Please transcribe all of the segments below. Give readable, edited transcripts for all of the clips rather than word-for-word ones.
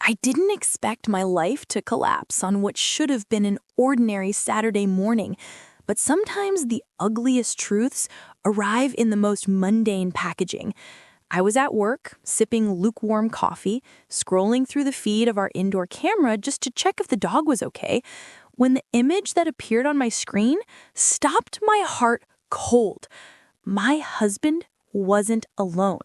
I didn't expect my life to collapse on what should have been an ordinary Saturday morning, but sometimes the ugliest truths arrive in the most mundane packaging. I was at work, sipping lukewarm coffee, scrolling through the feed of our indoor camera just to check if the dog was okay, when the image that appeared on my screen stopped my heart cold. My husband wasn't alone.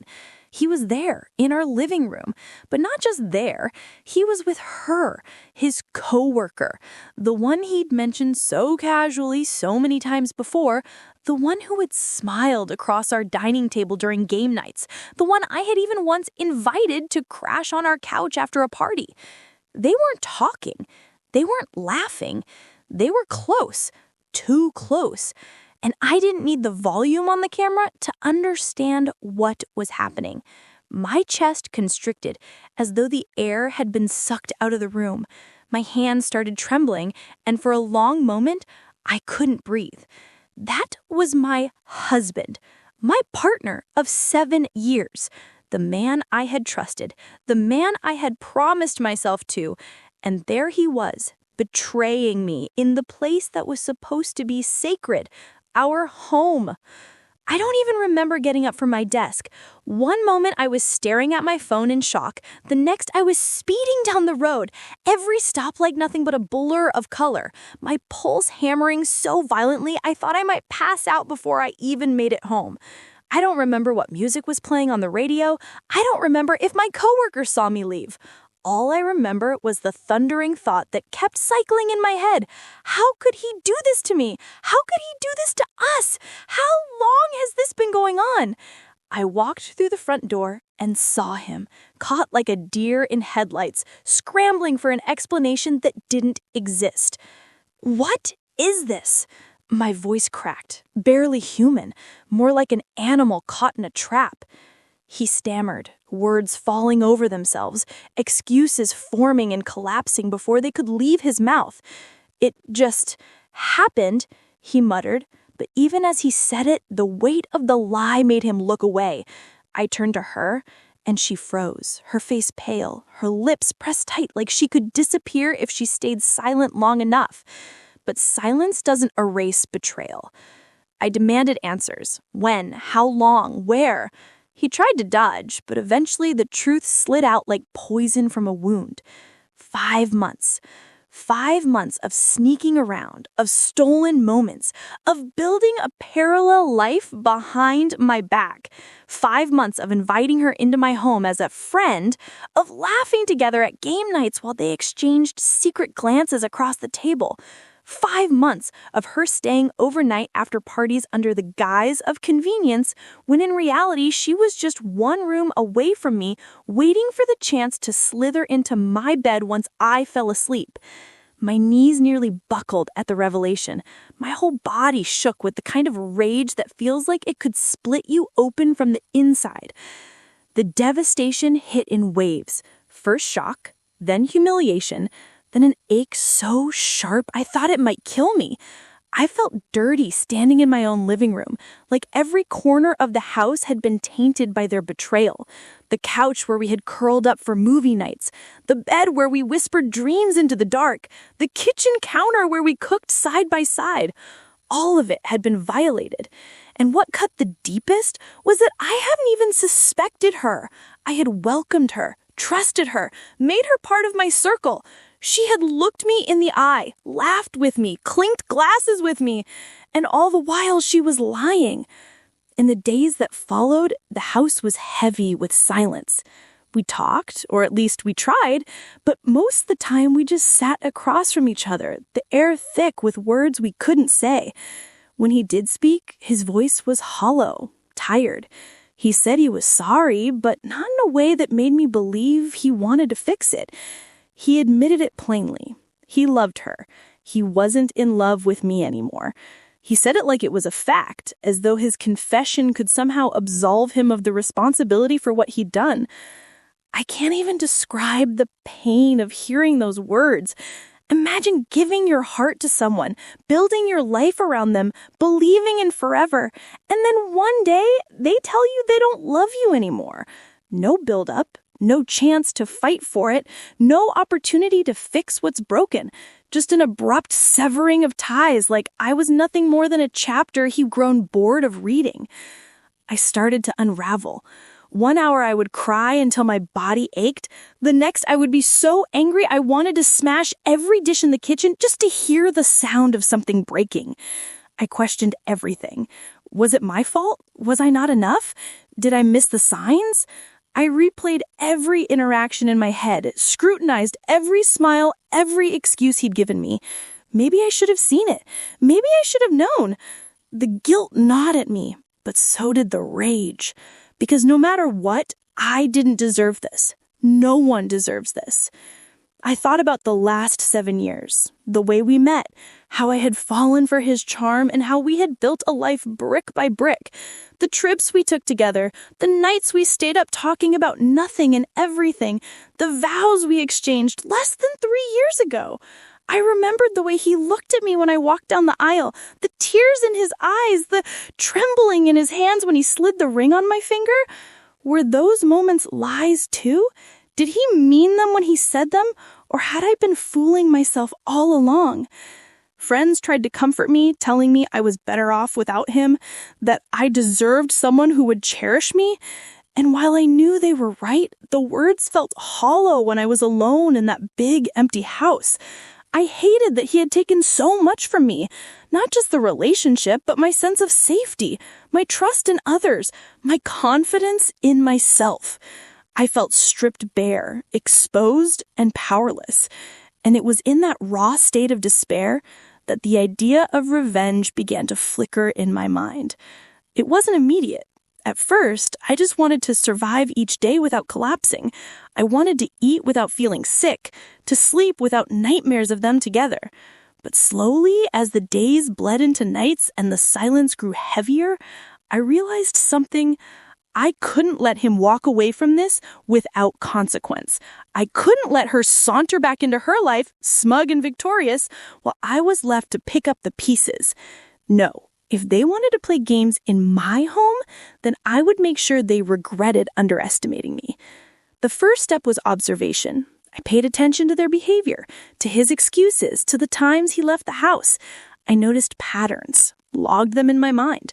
He was there in our living room, but not just there. He was with her, his coworker, the one he'd mentioned so casually so many times before, the one who had smiled across our dining table during game nights, the one I had even once invited to crash on our couch after a party. They weren't talking. They weren't laughing. They were close, too close. And I didn't need the volume on the camera to understand what was happening. My chest constricted, as though the air had been sucked out of the room. My hands started trembling, and for a long moment, I couldn't breathe. That was my husband, my partner of 7 years, the man I had trusted, the man I had promised myself to, and there he was, betraying me in the place that was supposed to be sacred, our home. I don't even remember getting up from my desk. One moment I was staring at my phone in shock. The next I was speeding down the road, every stoplight nothing but a blur of color. My pulse hammering so violently I thought I might pass out before I even made it home. I don't remember what music was playing on the radio. I don't remember if my coworker saw me leave. All I remember was the thundering thought that kept cycling in my head. How could he do this to me? How could he do this to us? How long has this been going on? I walked through the front door and saw him, caught like a deer in headlights, scrambling for an explanation that didn't exist. What is this? My voice cracked, barely human, more like an animal caught in a trap. He stammered, words falling over themselves, excuses forming and collapsing before they could leave his mouth. It just happened, he muttered, but even as he said it, the weight of the lie made him look away. I turned to her, and she froze, her face pale, her lips pressed tight like she could disappear if she stayed silent long enough. But silence doesn't erase betrayal. I demanded answers. When? How long? Where? He tried to dodge, but eventually the truth slid out like poison from a wound. 5 months. 5 months of sneaking around, of stolen moments, of building a parallel life behind my back. 5 months of inviting her into my home as a friend, of laughing together at game nights while they exchanged secret glances across the table. 5 months of her staying overnight after parties under the guise of convenience, when in reality she was just one room away from me, waiting for the chance to slither into my bed once I fell asleep. My knees nearly buckled at the revelation. My whole body shook with the kind of rage that feels like it could split you open from the inside. The devastation hit in waves. First shock, then humiliation, then an ache so sharp I thought it might kill me. I felt dirty standing in my own living room, like every corner of the house had been tainted by their betrayal. The couch where we had curled up for movie nights, the bed where we whispered dreams into the dark, the kitchen counter where we cooked side by side. All of it had been violated. And what cut the deepest was that I hadn't even suspected her. I had welcomed her, trusted her, made her part of my circle. She had looked me in the eye, laughed with me, clinked glasses with me, and all the while she was lying. In the days that followed, the house was heavy with silence. We talked, or at least we tried, but most of the time we just sat across from each other, the air thick with words we couldn't say. When he did speak, his voice was hollow, tired. He said he was sorry, but not in a way that made me believe he wanted to fix it. He admitted it plainly. He loved her. He wasn't in love with me anymore. He said it like it was a fact, as though his confession could somehow absolve him of the responsibility for what he'd done. I can't even describe the pain of hearing those words. Imagine giving your heart to someone, building your life around them, believing in forever, and then one day they tell you they don't love you anymore. No build-up, no chance to fight for it, no opportunity to fix what's broken. Just an abrupt severing of ties, like I was nothing more than a chapter he'd grown bored of reading. I started to unravel. 1 hour I would cry until my body ached. The next I would be so angry I wanted to smash every dish in the kitchen just to hear the sound of something breaking. I questioned everything. Was it my fault? Was I not enough? Did I miss the signs? I replayed every interaction in my head, scrutinized every smile, every excuse he'd given me. Maybe I should have seen it. Maybe I should have known. The guilt gnawed at me, but so did the rage. Because no matter what, I didn't deserve this. No one deserves this. I thought about the last 7 years, the way we met, how I had fallen for his charm, and how we had built a life brick by brick. The trips we took together, the nights we stayed up talking about nothing and everything, the vows we exchanged less than 3 years ago. I remembered the way he looked at me when I walked down the aisle, the tears in his eyes, the trembling in his hands when he slid the ring on my finger. Were those moments lies too? Did he mean them when he said them, or had I been fooling myself all along? Friends tried to comfort me, telling me I was better off without him, that I deserved someone who would cherish me. And while I knew they were right, the words felt hollow when I was alone in that big, empty house. I hated that he had taken so much from me, not just the relationship, but my sense of safety, my trust in others, my confidence in myself. I felt stripped bare, exposed, and powerless. And it was in that raw state of despair that the idea of revenge began to flicker in my mind. It wasn't immediate. At first, I just wanted to survive each day without collapsing. I wanted to eat without feeling sick, to sleep without nightmares of them together. But slowly, as the days bled into nights and the silence grew heavier, I realized something. I couldn't let him walk away from this without consequence. I couldn't let her saunter back into her life, smug and victorious, while I was left to pick up the pieces. No, if they wanted to play games in my home, then I would make sure they regretted underestimating me. The first step was observation. I paid attention to their behavior, to his excuses, to the times he left the house. I noticed patterns, logged them in my mind.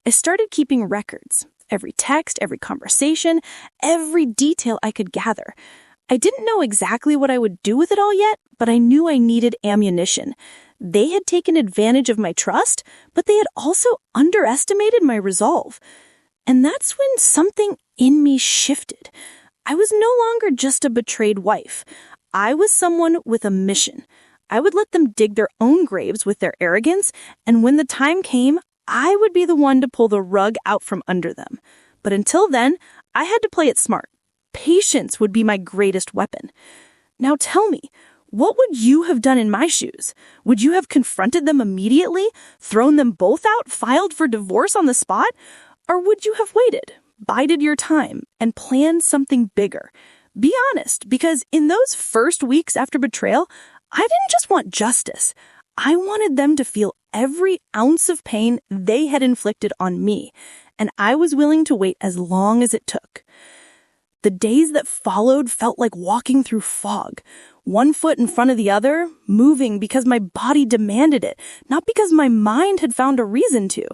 I started keeping records. Every text, every conversation, every detail I could gather. I didn't know exactly what I would do with it all yet, but I knew I needed ammunition. They had taken advantage of my trust, but they had also underestimated my resolve. And that's when something in me shifted. I was no longer just a betrayed wife. I was someone with a mission. I would let them dig their own graves with their arrogance, and when the time came, I would be the one to pull the rug out from under them. But until then, I had to play it smart. Patience would be my greatest weapon. Now tell me, what would you have done in my shoes? Would you have confronted them immediately, thrown them both out, filed for divorce on the spot? Or would you have waited, bided your time, and planned something bigger? Be honest, because in those first weeks after betrayal, I didn't just want justice. I wanted them to feel every ounce of pain they had inflicted on me, and I was willing to wait as long as it took. The days that followed felt like walking through fog, one foot in front of the other, moving because my body demanded it, not because my mind had found a reason to.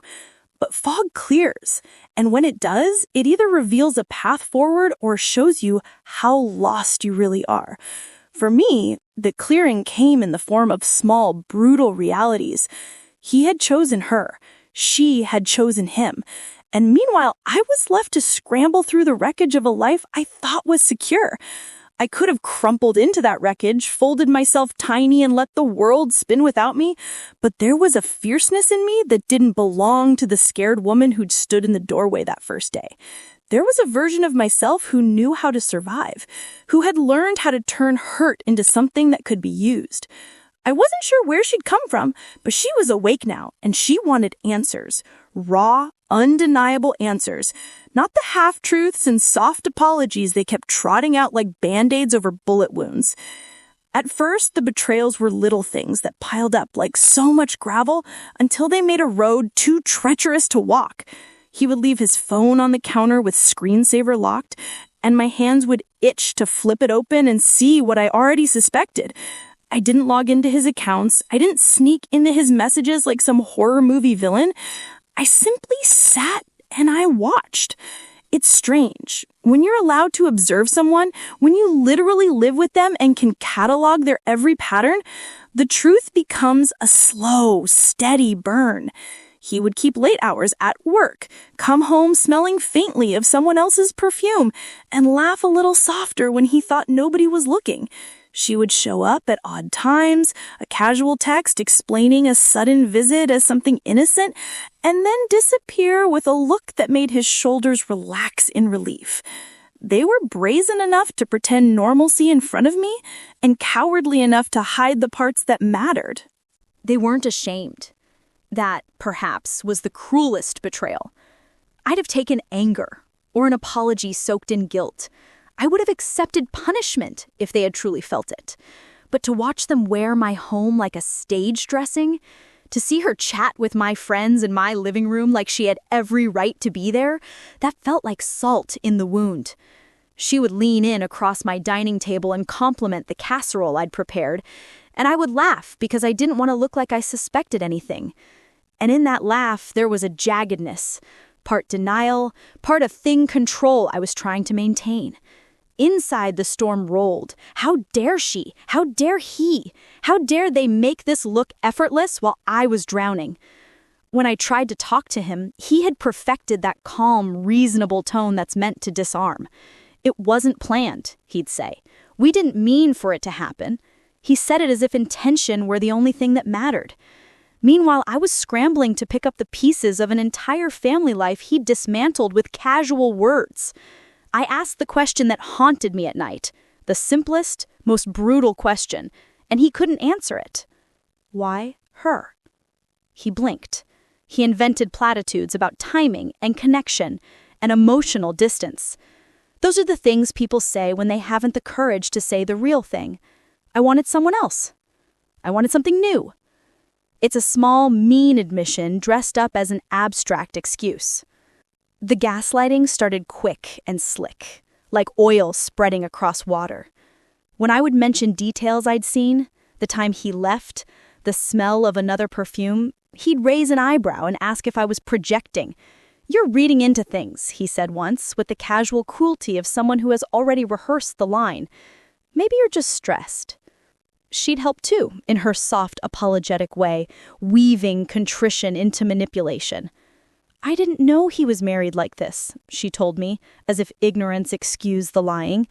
But fog clears, and when it does, it either reveals a path forward or shows you how lost you really are. For me, the clearing came in the form of small, brutal realities. He had chosen her. She had chosen him. And meanwhile, I was left to scramble through the wreckage of a life I thought was secure. I could have crumpled into that wreckage, folded myself tiny and let the world spin without me, but there was a fierceness in me that didn't belong to the scared woman who'd stood in the doorway that first day. There was a version of myself who knew how to survive, who had learned how to turn hurt into something that could be used. I wasn't sure where she'd come from, but she was awake now, and she wanted answers. Raw, undeniable answers. Not the half-truths and soft apologies they kept trotting out like Band-Aids over bullet wounds. At first, the betrayals were little things that piled up like so much gravel until they made a road too treacherous to walk. He would leave his phone on the counter with screensaver locked, and my hands would itch to flip it open and see what I already suspected. I didn't log into his accounts. I didn't sneak into his messages like some horror movie villain. I simply sat and I watched. It's strange. When you're allowed to observe someone, when you literally live with them and can catalog their every pattern, the truth becomes a slow, steady burn. He would keep late hours at work, come home smelling faintly of someone else's perfume, and laugh a little softer when he thought nobody was looking. She would show up at odd times, a casual text explaining a sudden visit as something innocent, and then disappear with a look that made his shoulders relax in relief. They were brazen enough to pretend normalcy in front of me, and cowardly enough to hide the parts that mattered. They weren't ashamed. That, perhaps, was the cruelest betrayal. I'd have taken anger, or an apology soaked in guilt. I would have accepted punishment if they had truly felt it. But to watch them wear my home like a stage dressing, to see her chat with my friends in my living room like she had every right to be there, that felt like salt in the wound. She would lean in across my dining table and compliment the casserole I'd prepared, and I would laugh because I didn't want to look like I suspected anything. And in that laugh, there was a jaggedness, part denial, part of thin control I was trying to maintain. Inside, the storm rolled. How dare she? How dare he? How dare they make this look effortless while I was drowning? When I tried to talk to him, he had perfected that calm, reasonable tone that's meant to disarm. It wasn't planned, he'd say. We didn't mean for it to happen. He said it as if intention were the only thing that mattered. Meanwhile, I was scrambling to pick up the pieces of an entire family life he'd dismantled with casual words. I asked the question that haunted me at night, the simplest, most brutal question, and he couldn't answer it. Why her? He blinked. He invented platitudes about timing and connection and emotional distance. Those are the things people say when they haven't the courage to say the real thing. I wanted someone else. I wanted something new. It's a small, mean admission dressed up as an abstract excuse. The gaslighting started quick and slick, like oil spreading across water. When I would mention details I'd seen, the time he left, the smell of another perfume, he'd raise an eyebrow and ask if I was projecting. "You're reading into things," he said once, with the casual cruelty of someone who has already rehearsed the line. "Maybe you're just stressed." She'd help too, in her soft, apologetic way, weaving contrition into manipulation. "I didn't know he was married like this," she told me, as if ignorance excused the lying.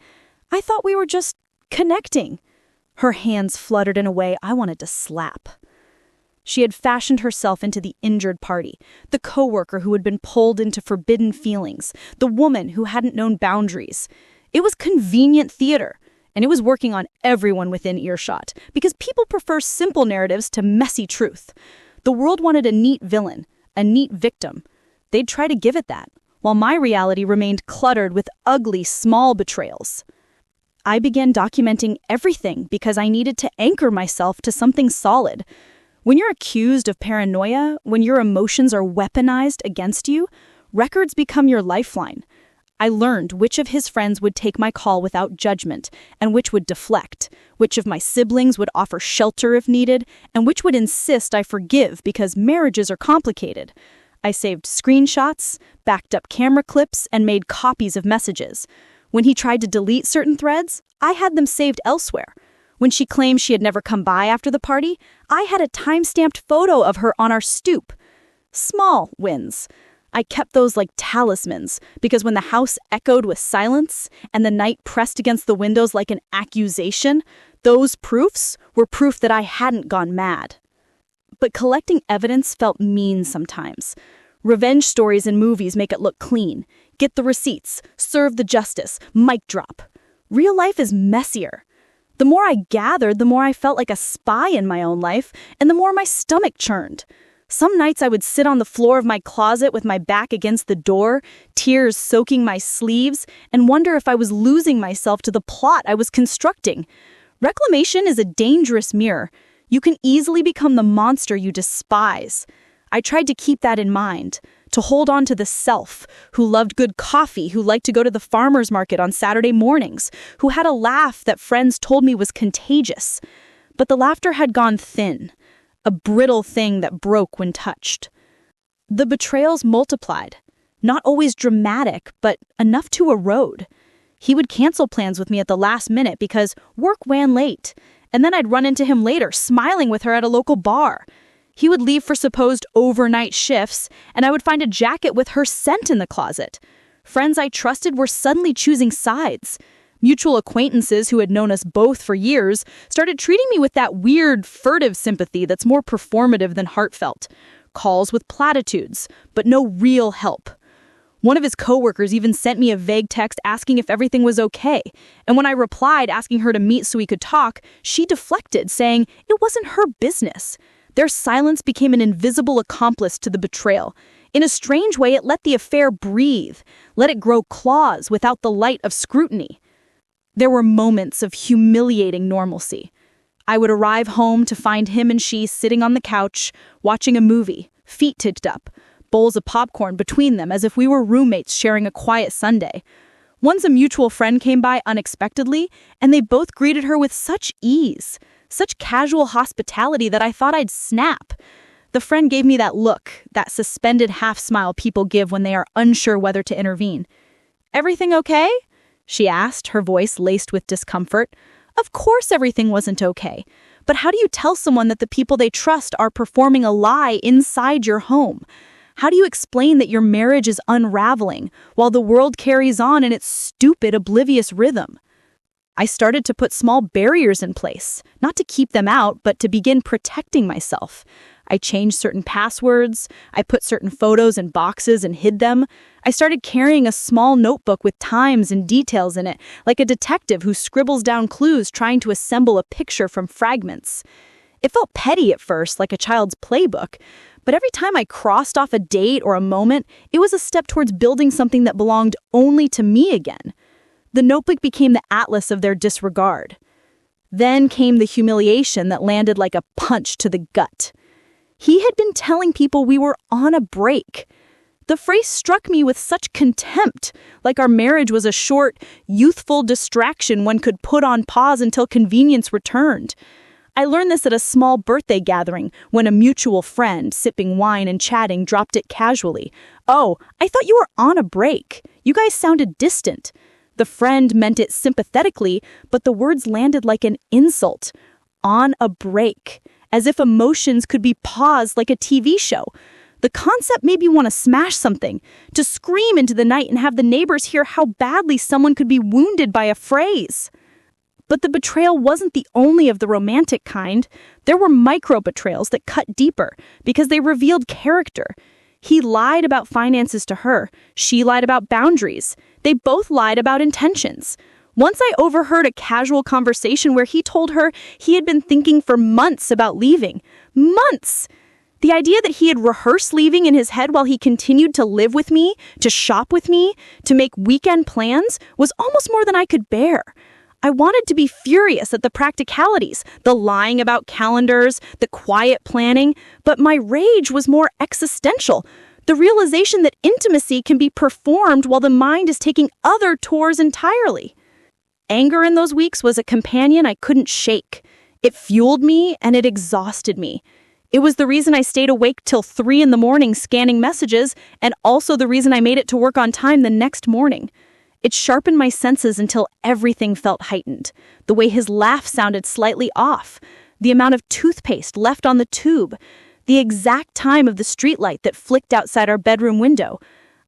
"I thought we were just connecting." Her hands fluttered in a way I wanted to slap. She had fashioned herself into the injured party, the coworker who had been pulled into forbidden feelings, the woman who hadn't known boundaries. It was convenient theater, and it was working on everyone within earshot, because people prefer simple narratives to messy truth. The world wanted a neat villain, a neat victim. They'd try to give it that, while my reality remained cluttered with ugly, small betrayals. I began documenting everything because I needed to anchor myself to something solid. When you're accused of paranoia, when your emotions are weaponized against you, records become your lifeline. I learned which of his friends would take my call without judgment, and which would deflect, which of my siblings would offer shelter if needed, and which would insist I forgive because marriages are complicated. I saved screenshots, backed up camera clips, and made copies of messages. When he tried to delete certain threads, I had them saved elsewhere. When she claimed she had never come by after the party, I had a time-stamped photo of her on our stoop. Small wins. I kept those like talismans, because when the house echoed with silence and the night pressed against the windows like an accusation, those proofs were proof that I hadn't gone mad. But collecting evidence felt mean sometimes. Revenge stories in movies make it look clean. Get the receipts, serve the justice, mic drop. Real life is messier. The more I gathered, the more I felt like a spy in my own life, and the more my stomach churned. Some nights I would sit on the floor of my closet with my back against the door, tears soaking my sleeves, and wonder if I was losing myself to the plot I was constructing. Reclamation is a dangerous mirror. You can easily become the monster you despise. I tried to keep that in mind, to hold on to the self, who loved good coffee, who liked to go to the farmer's market on Saturday mornings, who had a laugh that friends told me was contagious. But the laughter had gone thin, a brittle thing that broke when touched. The betrayals multiplied, not always dramatic, but enough to erode. He would cancel plans with me at the last minute because work ran late, and then I'd run into him later, smiling with her at a local bar. He would leave for supposed overnight shifts, and I would find a jacket with her scent in the closet. Friends I trusted were suddenly choosing sides. Mutual acquaintances who had known us both for years started treating me with that weird, furtive sympathy that's more performative than heartfelt. Calls with platitudes, but no real help. One of his coworkers even sent me a vague text asking if everything was okay, and when I replied asking her to meet so we could talk, she deflected, saying it wasn't her business. Their silence became an invisible accomplice to the betrayal. In a strange way, it let the affair breathe, let it grow claws without the light of scrutiny. There were moments of humiliating normalcy. I would arrive home to find him and she sitting on the couch, watching a movie, feet tipped up, bowls of popcorn between them as if we were roommates sharing a quiet Sunday. Once a mutual friend came by unexpectedly, and they both greeted her with such ease, such casual hospitality that I thought I'd snap. The friend gave me that look, that suspended half-smile people give when they are unsure whether to intervene. "Everything okay?" she asked, her voice laced with discomfort. Of course everything wasn't okay. But how do you tell someone that the people they trust are performing a lie inside your home? How do you explain that your marriage is unraveling while the world carries on in its stupid, oblivious rhythm? I started to put small barriers in place, not to keep them out, but to begin protecting myself. I changed certain passwords, I put certain photos in boxes and hid them. I started carrying a small notebook with times and details in it, like a detective who scribbles down clues trying to assemble a picture from fragments. It felt petty at first, like a child's playbook, but every time I crossed off a date or a moment, it was a step towards building something that belonged only to me again. The notebook became the atlas of their disregard. Then came the humiliation that landed like a punch to the gut. He had been telling people we were on a break. The phrase struck me with such contempt, like our marriage was a short, youthful distraction one could put on pause until convenience returned. I learned this at a small birthday gathering when a mutual friend, sipping wine and chatting, dropped it casually. "Oh, I thought you were on a break. You guys sounded distant." The friend meant it sympathetically, but the words landed like an insult. On a break, as if emotions could be paused like a TV show. The concept made me want to smash something, to scream into the night and have the neighbors hear how badly someone could be wounded by a phrase. But the betrayal wasn't the only of the romantic kind. There were micro-betrayals that cut deeper because they revealed character. He lied about finances to her. She lied about boundaries. They both lied about intentions. Once I overheard a casual conversation where he told her he had been thinking for months about leaving. Months! The idea that he had rehearsed leaving in his head while he continued to live with me, to shop with me, to make weekend plans, was almost more than I could bear. I wanted to be furious at the practicalities, the lying about calendars, the quiet planning, but my rage was more existential. The realization that intimacy can be performed while the mind is taking other tours entirely. Anger in those weeks was a companion I couldn't shake. It fueled me and it exhausted me. It was the reason I stayed awake till 3 a.m. scanning messages, and also the reason I made it to work on time the next morning. It sharpened my senses until everything felt heightened. The way his laugh sounded slightly off, the amount of toothpaste left on the tube, the exact time of the streetlight that flicked outside our bedroom window.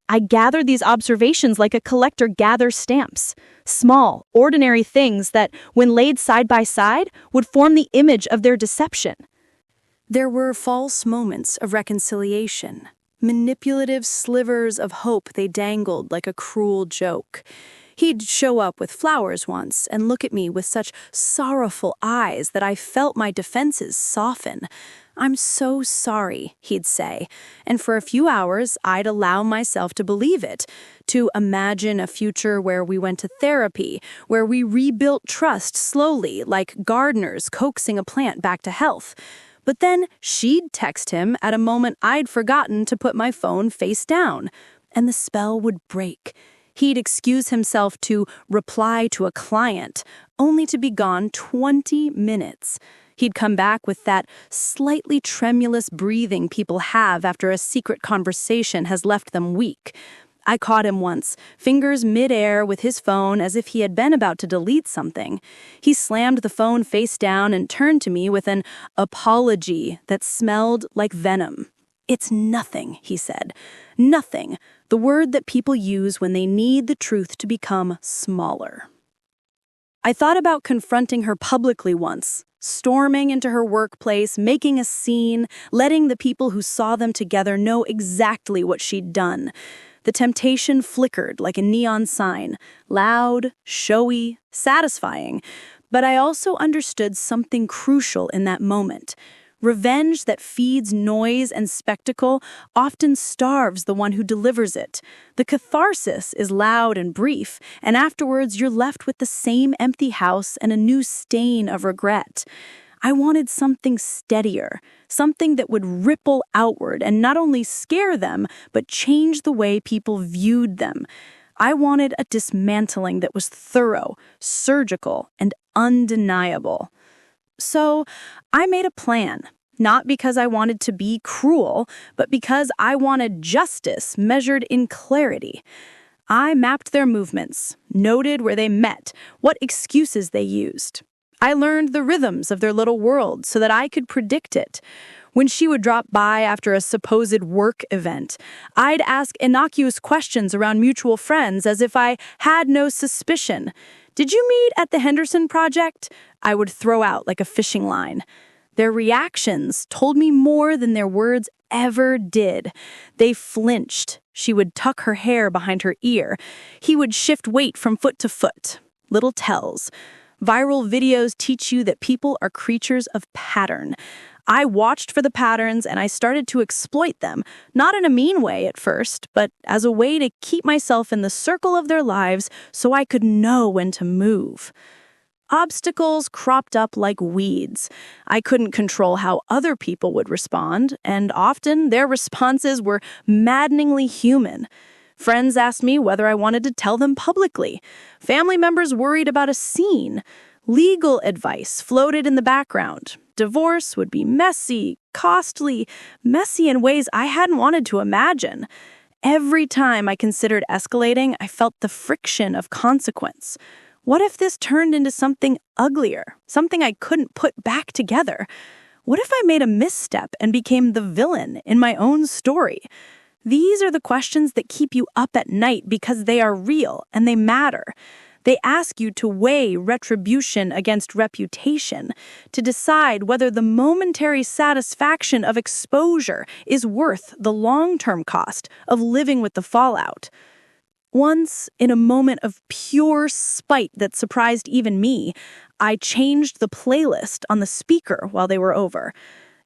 I gathered these observations like a collector gathers stamps. Small, ordinary things that, when laid side by side, would form the image of their deception. There were false moments of reconciliation, manipulative slivers of hope they dangled like a cruel joke. He'd show up with flowers once and look at me with such sorrowful eyes that I felt my defenses soften. "I'm so sorry," he'd say, and for a few hours I'd allow myself to believe it, to imagine a future where we went to therapy, where we rebuilt trust slowly, like gardeners coaxing a plant back to health. But then she'd text him at a moment I'd forgotten to put my phone face down, and the spell would break. He'd excuse himself to reply to a client, only to be gone 20 minutes. He'd come back with that slightly tremulous breathing people have after a secret conversation has left them weak. I caught him once, fingers midair with his phone as if he had been about to delete something. He slammed the phone face down and turned to me with an apology that smelled like venom. "It's nothing," he said. "Nothing," the word that people use when they need the truth to become smaller. I thought about confronting her publicly once, storming into her workplace, making a scene, letting the people who saw them together know exactly what she'd done. The temptation flickered like a neon sign, loud, showy, satisfying. But I also understood something crucial in that moment. Revenge that feeds noise and spectacle often starves the one who delivers it. The catharsis is loud and brief, and afterwards you're left with the same empty house and a new stain of regret. I wanted something steadier, something that would ripple outward and not only scare them, but change the way people viewed them. I wanted a dismantling that was thorough, surgical, and undeniable. So I made a plan, not because I wanted to be cruel, but because I wanted justice measured in clarity. I mapped their movements, noted where they met, what excuses they used. I learned the rhythms of their little world so that I could predict it. When she would drop by after a supposed work event, I'd ask innocuous questions around mutual friends as if I had no suspicion. "Did you meet at the Henderson Project?" I would throw out like a fishing line. Their reactions told me more than their words ever did. They flinched. She would tuck her hair behind her ear. He would shift weight from foot to foot. Little tells. Viral videos teach you that people are creatures of pattern. I watched for the patterns and I started to exploit them, not in a mean way at first, but as a way to keep myself in the circle of their lives so I could know when to move. Obstacles cropped up like weeds. I couldn't control how other people would respond, and often their responses were maddeningly human. Friends asked me whether I wanted to tell them publicly. Family members worried about a scene. Legal advice floated in the background. Divorce would be messy, costly, messy in ways I hadn't wanted to imagine. Every time I considered escalating, I felt the friction of consequence. What if this turned into something uglier, something I couldn't put back together? What if I made a misstep and became the villain in my own story? These are the questions that keep you up at night because they are real and they matter. They ask you to weigh retribution against reputation, to decide whether the momentary satisfaction of exposure is worth the long-term cost of living with the fallout. Once, in a moment of pure spite that surprised even me, I changed the playlist on the speaker while they were over.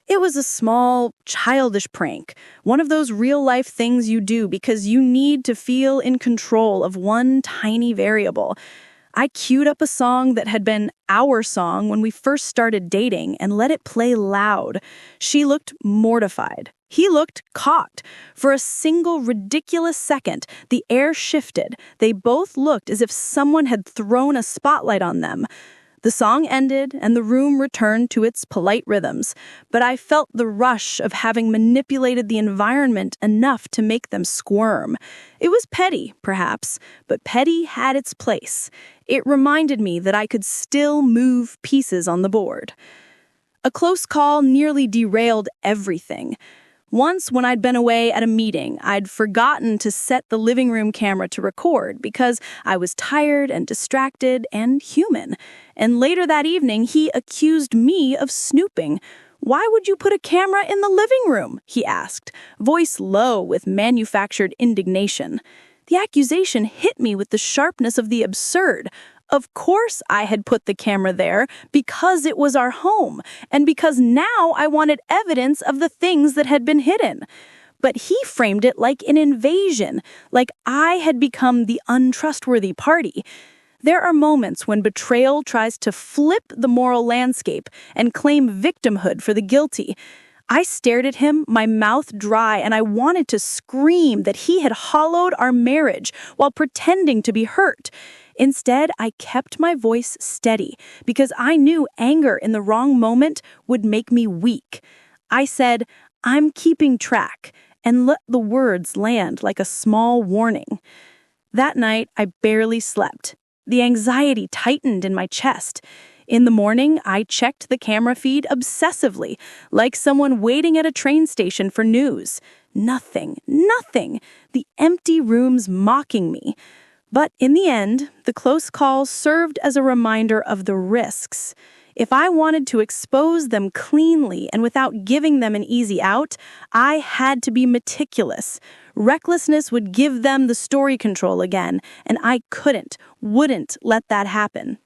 It was a small, childish prank, one of those real-life things you do because you need to feel in control of one tiny variable. I queued up a song that had been our song when we first started dating and let it play loud. She looked mortified. He looked caught. For a single ridiculous second, the air shifted. They both looked as if someone had thrown a spotlight on them. The song ended, and the room returned to its polite rhythms, but I felt the rush of having manipulated the environment enough to make them squirm. It was petty, perhaps, but petty had its place. It reminded me that I could still move pieces on the board. A close call nearly derailed everything. Once, when I'd been away at a meeting, I'd forgotten to set the living room camera to record because I was tired and distracted and human. And later that evening, he accused me of snooping. "Why would you put a camera in the living room?" he asked, voice low with manufactured indignation. The accusation hit me with the sharpness of the absurd. Of course I had put the camera there because it was our home, and because now I wanted evidence of the things that had been hidden. But he framed it like an invasion, like I had become the untrustworthy party. There are moments when betrayal tries to flip the moral landscape and claim victimhood for the guilty. I stared at him, my mouth dry, and I wanted to scream that he had hollowed our marriage while pretending to be hurt. Instead, I kept my voice steady because I knew anger in the wrong moment would make me weak. I said, "I'm keeping track," and let the words land like a small warning. That night, I barely slept. The anxiety tightened in my chest. In the morning, I checked the camera feed obsessively, like someone waiting at a train station for news. Nothing, nothing. The empty rooms mocking me. But in the end, the close calls served as a reminder of the risks. If I wanted to expose them cleanly and without giving them an easy out, I had to be meticulous. Recklessness would give them the story control again, and I wouldn't let that happen.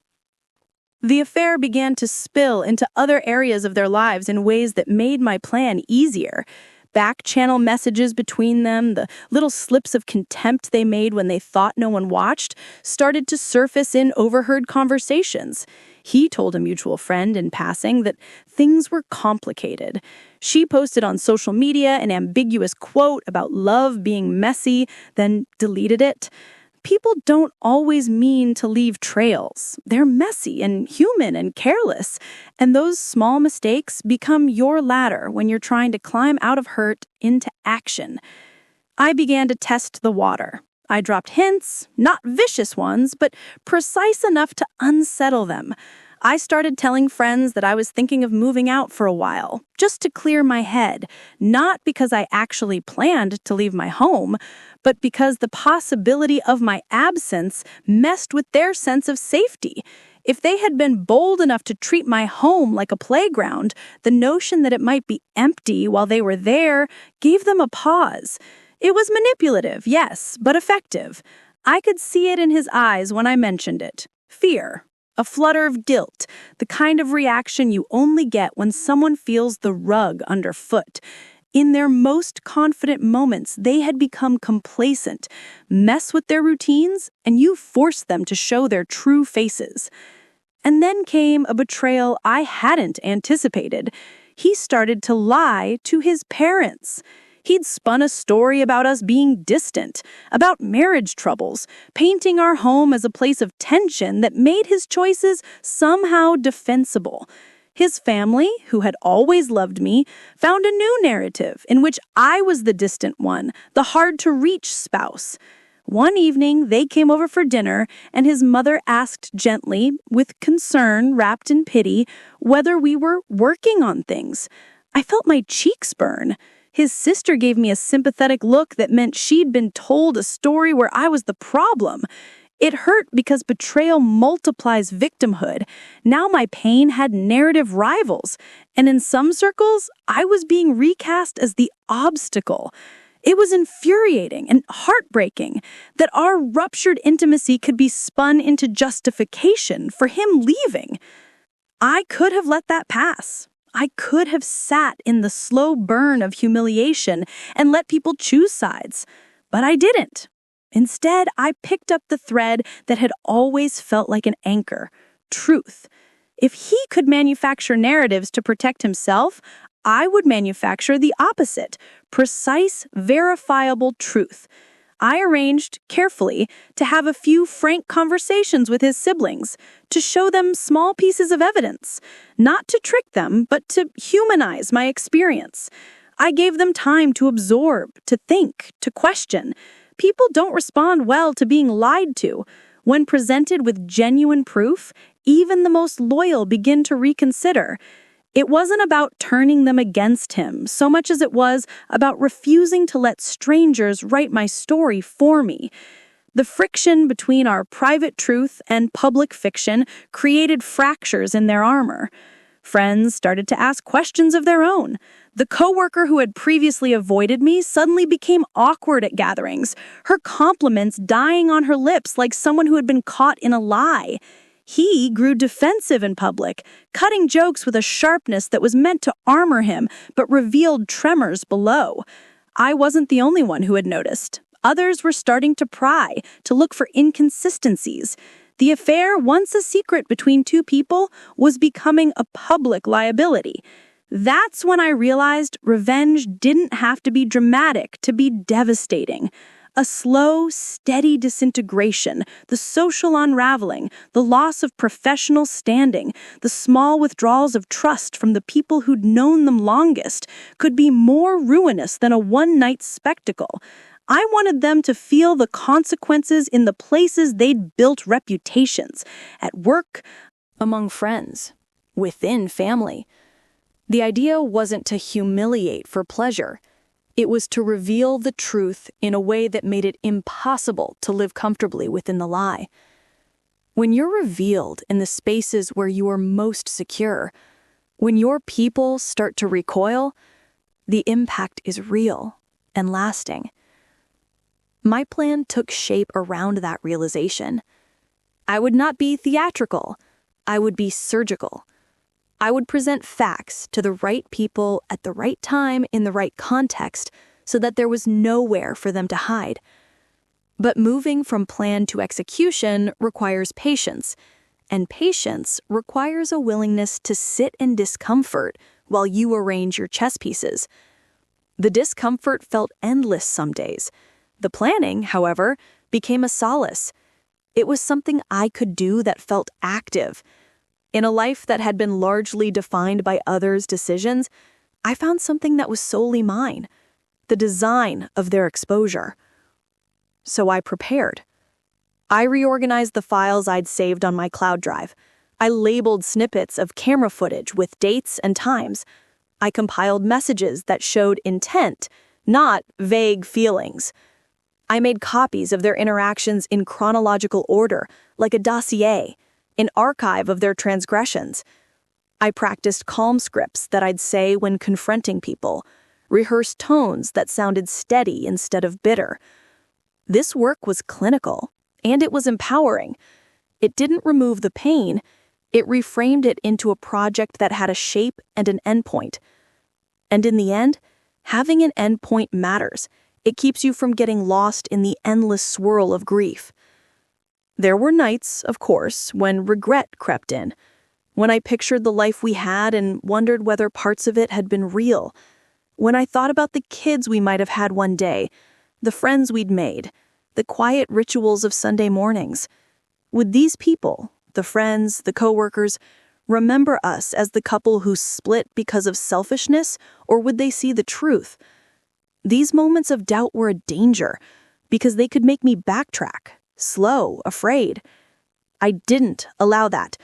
The affair began to spill into other areas of their lives in ways that made my plan easier. Back-channel messages between them, the little slips of contempt they made when they thought no one watched, started to surface in overheard conversations. He told a mutual friend in passing that things were complicated. She posted on social media an ambiguous quote about love being messy, then deleted it. People don't always mean to leave trails. They're messy and human and careless, and those small mistakes become your ladder when you're trying to climb out of hurt into action. I began to test the water. I dropped hints, not vicious ones, but precise enough to unsettle them. I started telling friends that I was thinking of moving out for a while, just to clear my head, not because I actually planned to leave my home, but because the possibility of my absence messed with their sense of safety. If they had been bold enough to treat my home like a playground, the notion that it might be empty while they were there gave them a pause. It was manipulative, yes, but effective. I could see it in his eyes when I mentioned it. Fear. A flutter of guilt, the kind of reaction you only get when someone feels the rug underfoot. In their most confident moments, they had become complacent, mess with their routines, and you forced them to show their true faces. And then came a betrayal I hadn't anticipated. He started to lie to his parents. He'd spun a story about us being distant, about marriage troubles, painting our home as a place of tension that made his choices somehow defensible. His family, who had always loved me, found a new narrative in which I was the distant one, the hard-to-reach spouse. One evening, they came over for dinner, and his mother asked gently, with concern wrapped in pity, whether we were working on things. I felt my cheeks burn. His sister gave me a sympathetic look that meant she'd been told a story where I was the problem. It hurt because betrayal multiplies victimhood. Now my pain had narrative rivals, and in some circles, I was being recast as the obstacle. It was infuriating and heartbreaking that our ruptured intimacy could be spun into justification for him leaving. I could have let that pass. I could have sat in the slow burn of humiliation and let people choose sides, but I didn't. Instead, I picked up the thread that had always felt like an anchor: truth. If he could manufacture narratives to protect himself, I would manufacture the opposite: precise, verifiable truth. I arranged, carefully, to have a few frank conversations with his siblings, to show them small pieces of evidence, not to trick them, but to humanize my experience. I gave them time to absorb, to think, to question. People don't respond well to being lied to. When presented with genuine proof, even the most loyal begin to reconsider. It wasn't about turning them against him so much as it was about refusing to let strangers write my story for me. The friction between our private truth and public fiction created fractures in their armor. Friends started to ask questions of their own. The coworker who had previously avoided me suddenly became awkward at gatherings, her compliments dying on her lips like someone who had been caught in a lie. He grew defensive in public, cutting jokes with a sharpness that was meant to armor him, but revealed tremors below. I wasn't the only one who had noticed. Others were starting to pry, to look for inconsistencies. The affair, once a secret between two people, was becoming a public liability. That's when I realized revenge didn't have to be dramatic to be devastating. A slow, steady disintegration, the social unraveling, the loss of professional standing, the small withdrawals of trust from the people who'd known them longest could be more ruinous than a one-night spectacle. I wanted them to feel the consequences in the places they'd built reputations, at work, Among friends, within family. The idea wasn't to humiliate for pleasure. It was to reveal the truth in a way that made it impossible to live comfortably within the lie. When you're revealed in the spaces where you are most secure, when your people start to recoil, the impact is real and lasting. My plan took shape around that realization. I would not be theatrical. I would be surgical. I would present facts to the right people at the right time in the right context so that there was nowhere for them to hide. But moving from plan to execution requires patience, and patience requires a willingness to sit in discomfort while you arrange your chess pieces. The discomfort felt endless some days. The planning, however, became a solace. It was something I could do that felt active. In a life that had been largely defined by others' decisions, I found something that was solely mine, the design of their exposure. So I prepared. I reorganized the files I'd saved on my cloud drive. I labeled snippets of camera footage with dates and times. I compiled messages that showed intent, not vague feelings. I made copies of their interactions in chronological order, like a dossier, an archive of their transgressions. I practiced calm scripts that I'd say when confronting people, rehearsed tones that sounded steady instead of bitter. This work was clinical, and it was empowering. It didn't remove the pain, it reframed it into a project that had a shape and an endpoint. And in the end, having an endpoint matters. It keeps you from getting lost in the endless swirl of grief. There were nights, of course, when regret crept in, when I pictured the life we had and wondered whether parts of it had been real, when I thought about the kids we might have had one day, the friends we'd made, the quiet rituals of Sunday mornings. Would these people, the friends, the coworkers, remember us as the couple who split because of selfishness, or would they see the truth? These moments of doubt were a danger, because they could make me backtrack. Slow, afraid. I didn't allow that.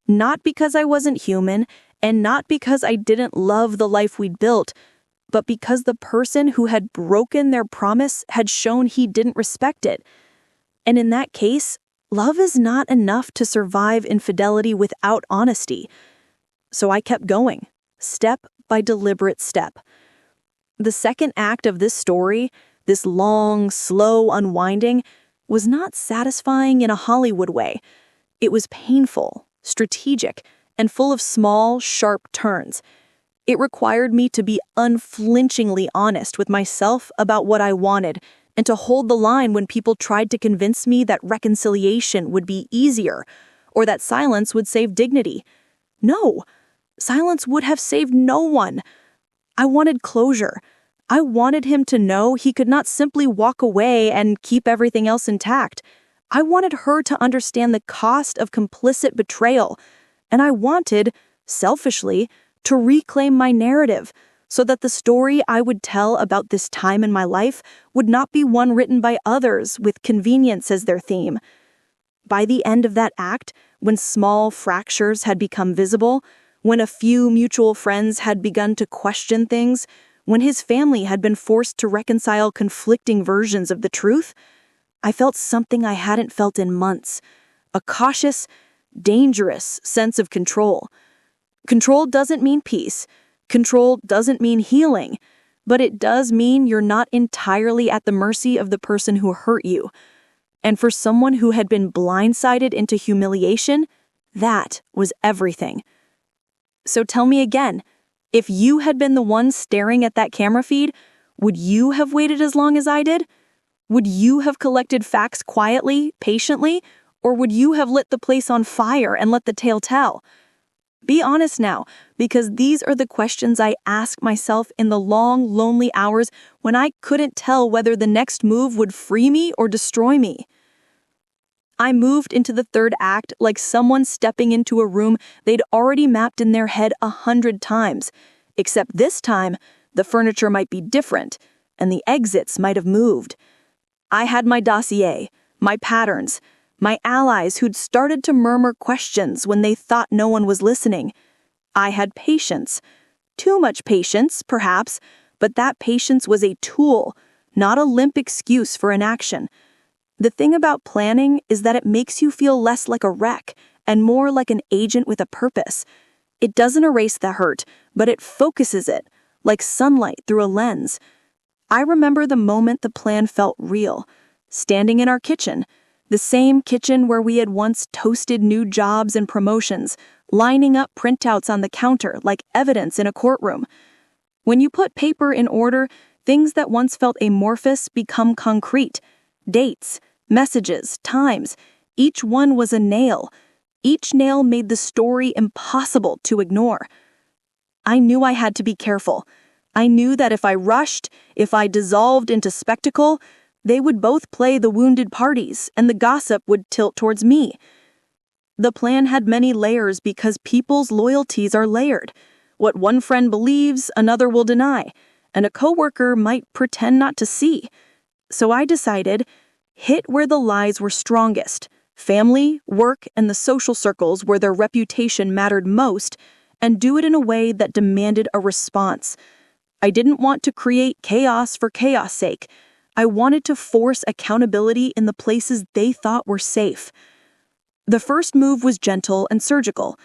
Not because I wasn't human, and not because I didn't love the life we'd built, but because the person who had broken their promise had shown he didn't respect it. And in that case, love is not enough to survive infidelity without honesty. So I kept going, step by deliberate step. The second act of this story, this long, slow unwinding, was not satisfying in a Hollywood way. It was painful, strategic, and full of small, sharp turns. It required me to be unflinchingly honest with myself about what I wanted, and to hold the line when people tried to convince me that reconciliation would be easier, or that silence would save dignity. No, silence would have saved no one. I wanted closure. I wanted him to know he could not simply walk away and keep everything else intact. I wanted her to understand the cost of complicit betrayal, and I wanted, selfishly, to reclaim my narrative so that the story I would tell about this time in my life would not be one written by others with convenience as their theme. By the end of that act, when small fractures had become visible, when a few mutual friends had begun to question things, when his family had been forced to reconcile conflicting versions of the truth, I felt something I hadn't felt in months, a cautious, dangerous sense of control. Control doesn't mean peace. Control doesn't mean healing, but it does mean you're not entirely at the mercy of the person who hurt you. And for someone who had been blindsided into humiliation, that was everything. So tell me again, if you had been the one staring at that camera feed, would you have waited as long as I did? Would you have collected facts quietly, patiently, Or would you have lit the place on fire and let the tale tell? Be honest now, because these are the questions I ask myself in the long, lonely hours when I couldn't tell whether the next move would free me or destroy me. I moved into the third act like someone stepping into a room they'd already mapped in their head 100 times, except this time, the furniture might be different, and the exits might have moved. I had my dossier, my patterns, my allies who'd started to murmur questions when they thought no one was listening. I had patience. Too much patience, perhaps, but that patience was a tool, not a limp excuse for inaction. The thing about planning is that it makes you feel less like a wreck and more like an agent with a purpose. It doesn't erase the hurt, but it focuses it, like sunlight through a lens. I remember the moment the plan felt real, standing in our kitchen, the same kitchen where we had once toasted new jobs and promotions, lining up printouts on the counter like evidence in a courtroom. When you put paper in order, things that once felt amorphous become concrete. Dates, messages, times, each one was a nail. Each nail made the story impossible to ignore. I knew I had to be careful. I knew that if I rushed, if I dissolved into spectacle, they would both play the wounded parties and the gossip would tilt towards me. The plan had many layers because people's loyalties are layered. What one friend believes, another will deny, and a coworker might pretend not to see. So I decided, hit where the lies were strongest, family, work, and the social circles where their reputation mattered most, and do it in a way that demanded a response. I didn't want to create chaos for chaos' sake. I wanted to force accountability in the places they thought were safe. The first move was gentle and surgical.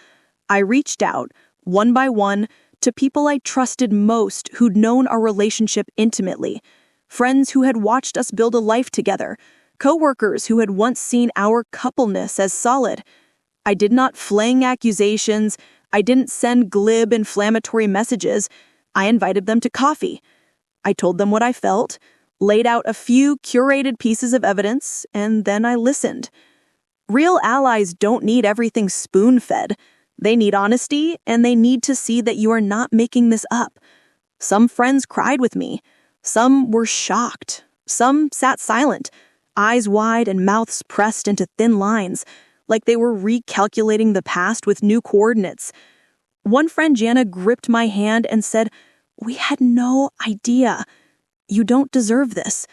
I reached out, one by one, to people I trusted most who'd known our relationship intimately, friends who had watched us build a life together, coworkers who had once seen our coupleness as solid. I did not fling accusations. I didn't send glib, inflammatory messages. I invited them to coffee. I told them what I felt, laid out a few curated pieces of evidence, and then I listened. Real allies don't need everything spoon-fed. They need honesty, and they need to see that you are not making this up. Some friends cried with me. Some were shocked. Some sat silent, eyes wide and mouths pressed into thin lines, like they were recalculating the past with new coordinates. One friend, Jana, gripped my hand and said, "We had no idea. You don't deserve this."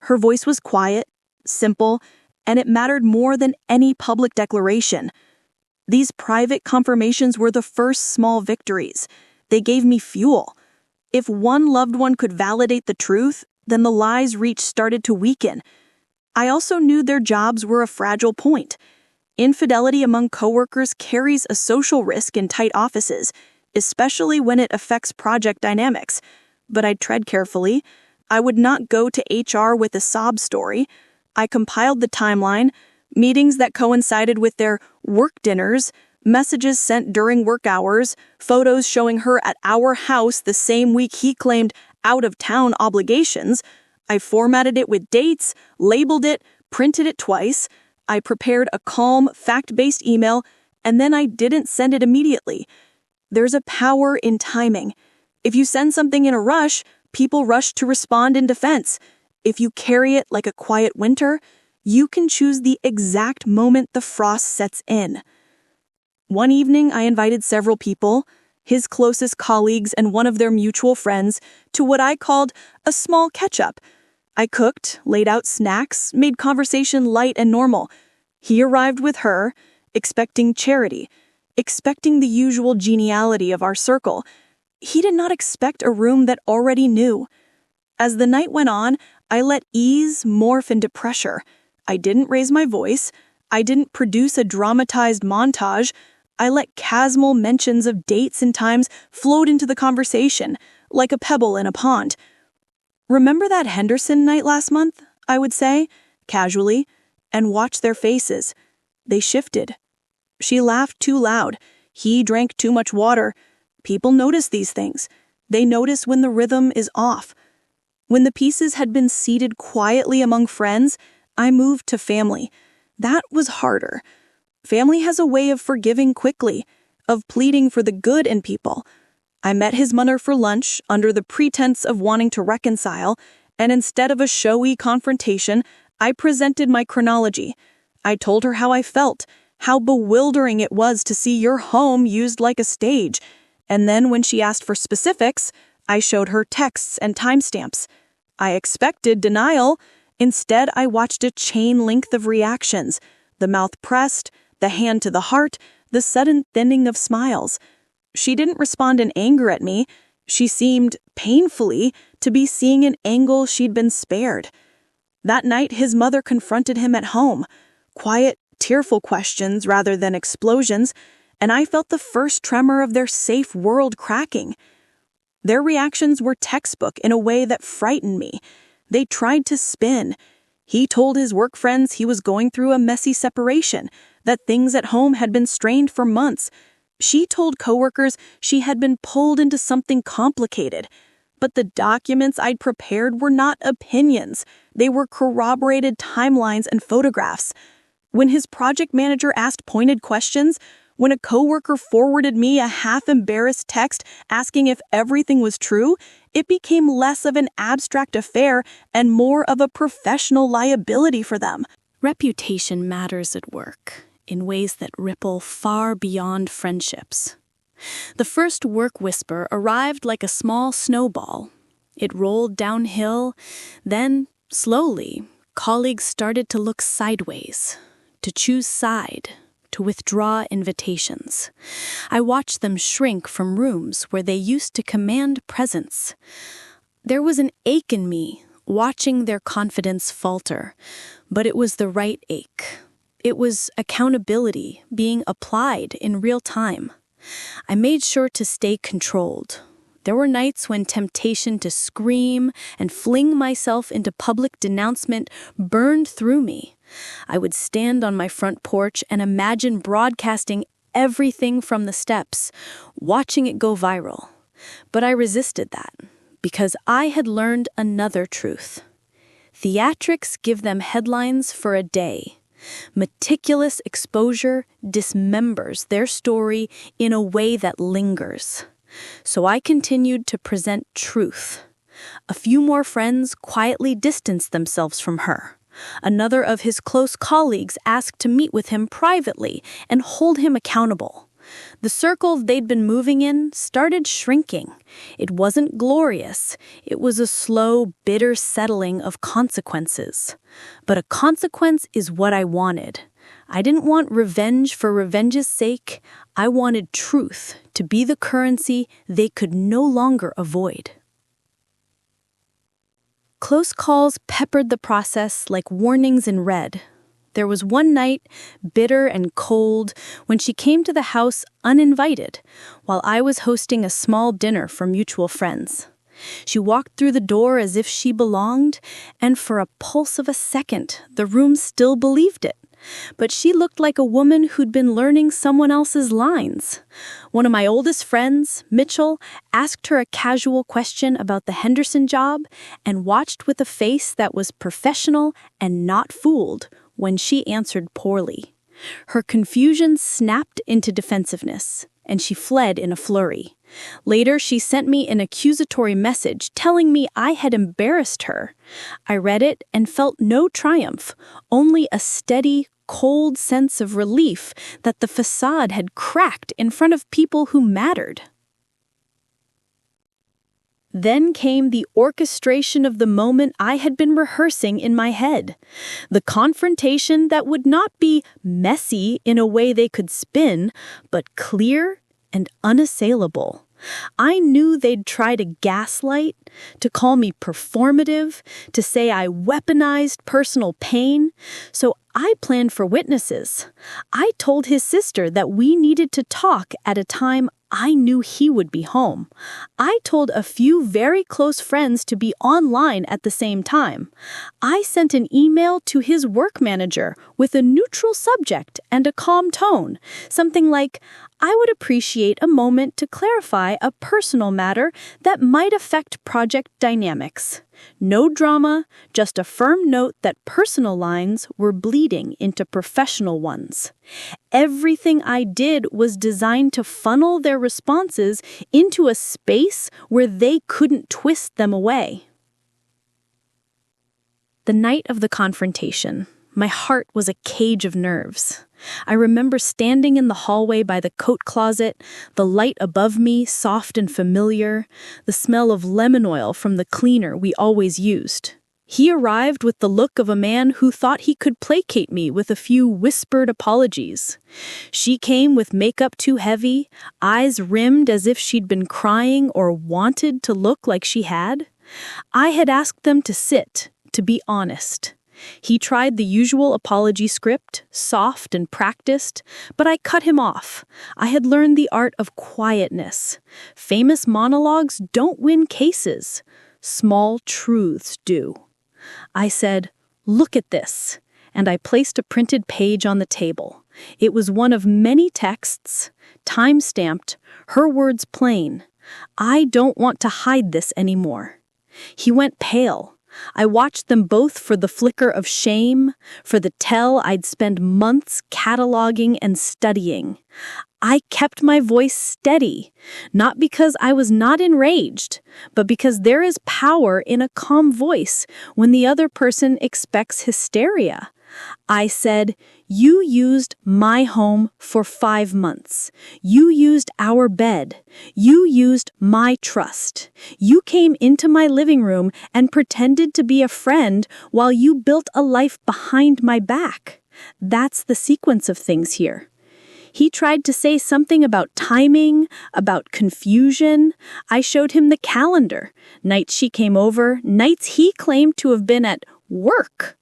Her voice was quiet, simple, and it mattered more than any public declaration. These private confirmations were the first small victories. They gave me fuel. If one loved one could validate the truth, then the lies' reach started to weaken. I also knew their jobs were a fragile point. Infidelity among coworkers carries a social risk in tight offices, especially when it affects project dynamics. But I'd tread carefully. I would not go to HR with a sob story. I compiled the timeline, meetings that coincided with their work dinners, messages sent during work hours, photos showing her at our house the same week he claimed out-of-town obligations. I formatted it with dates, labeled it, printed it twice. I prepared a calm, fact-based email, and then I didn't send it immediately. There's a power in timing. If you send something in a rush, people rush to respond in defense. If you carry it like a quiet winter, you can choose the exact moment the frost sets in. One evening, I invited several people, his closest colleagues and one of their mutual friends, to what I called a small catch-up. I cooked, laid out snacks, made conversation light and normal. He arrived with her, expecting charity, expecting the usual geniality of our circle. He did not expect a room that already knew. As the night went on, I let ease morph into pressure. I didn't raise my voice. I didn't produce a dramatized montage. I let casual mentions of dates and times float into the conversation, like a pebble in a pond. "Remember that Henderson night last month?" I would say, casually, and watch their faces. They shifted. She laughed too loud. He drank too much water. People notice these things. They notice when the rhythm is off. When the pieces had been seated quietly among friends, I moved to family. That was harder. Family has a way of forgiving quickly, of pleading for the good in people. I met his mother for lunch under the pretense of wanting to reconcile, and instead of a showy confrontation, I presented my chronology. I told her how I felt, how bewildering it was to see your home used like a stage. And then when she asked for specifics, I showed her texts and timestamps. I expected denial. Instead, I watched a chain length of reactions. The mouth pressed, the hand to the heart, the sudden thinning of smiles. She didn't respond in anger at me. She seemed, painfully, to be seeing an angle she'd been spared. That night, his mother confronted him at home. Quiet, tearful questions rather than explosions, and I felt the first tremor of their safe world cracking. Their reactions were textbook in a way that frightened me. They tried to spin. He told his work friends he was going through a messy separation, that things at home had been strained for months. She told coworkers she had been pulled into something complicated. But the documents I'd prepared were not opinions. They were corroborated timelines and photographs. When his project manager asked pointed questions, when a coworker forwarded me a half-embarrassed text asking if everything was true, it became less of an abstract affair and more of a professional liability for them. Reputation matters at work in ways that ripple far beyond friendships. The first work whisper arrived like a small snowball. It rolled downhill, then, slowly, colleagues started to look sideways, to choose side, to withdraw invitations. I watched them shrink from rooms where they used to command presence. There was an ache in me, watching their confidence falter, but it was the right ache. It was accountability being applied in real time. I made sure to stay controlled. There were nights when temptation to scream and fling myself into public denouncement burned through me. I would stand on my front porch and imagine broadcasting everything from the steps, watching it go viral. But I resisted that, because I had learned another truth. Theatrics give them headlines for a day. Meticulous exposure dismembers their story in a way that lingers. So I continued to present truth. A few more friends quietly distanced themselves from her. Another of his close colleagues asked to meet with him privately and hold him accountable. The circle they'd been moving in started shrinking. It wasn't glorious. It was a slow, bitter settling of consequences. But a consequence is what I wanted. I didn't want revenge for revenge's sake. I wanted truth to be the currency they could no longer avoid. Close calls peppered the process like warnings in red. There was one night, bitter and cold, when she came to the house uninvited, while I was hosting a small dinner for mutual friends. She walked through the door as if she belonged, and for a pulse of a second, the room still believed it. But she looked like a woman who'd been learning someone else's lines. One of my oldest friends, Mitchell, asked her a casual question about the Henderson job and watched with a face that was professional and not fooled when she answered poorly. Her confusion snapped into defensiveness, and she fled in a flurry. Later, she sent me an accusatory message telling me I had embarrassed her. I read it and felt no triumph, only a steady, cold sense of relief that the facade had cracked in front of people who mattered. Then came the orchestration of the moment I had been rehearsing in my head. The confrontation that would not be messy in a way they could spin, but clear and unassailable. I knew they'd try to gaslight, to call me performative, to say I weaponized personal pain, so I planned for witnesses. I told his sister that we needed to talk at a time I knew he would be home. I told a few very close friends to be online at the same time. I sent an email to his work manager with a neutral subject and a calm tone, something like, "I would appreciate a moment to clarify a personal matter that might affect project dynamics." No drama, just a firm note that personal lines were bleeding into professional ones. Everything I did was designed to funnel their responses into a space where they couldn't twist them away. The night of the confrontation, my heart was a cage of nerves. I remember standing in the hallway by the coat closet, the light above me soft and familiar, the smell of lemon oil from the cleaner we always used. He arrived with the look of a man who thought he could placate me with a few whispered apologies. She came with makeup too heavy, eyes rimmed as if she'd been crying or wanted to look like she had. I had asked them to sit, to be honest. He tried the usual apology script, soft and practiced, but I cut him off. I had learned the art of quietness. Famous monologues don't win cases. Small truths do. I said, "Look at this," and I placed a printed page on the table. It was one of many texts, time-stamped, her words plain. "I don't want to hide this anymore." He went pale. I watched them both for the flicker of shame, for the tell I'd spend months cataloging and studying. I kept my voice steady, not because I was not enraged, but because there is power in a calm voice when the other person expects hysteria. I said, "You used my home for 5 months. You used our bed. You used my trust. You came into my living room and pretended to be a friend while you built a life behind my back. That's the sequence of things here." He tried to say something about timing, about confusion. I showed him the calendar. Nights she came over, nights he claimed to have been at work.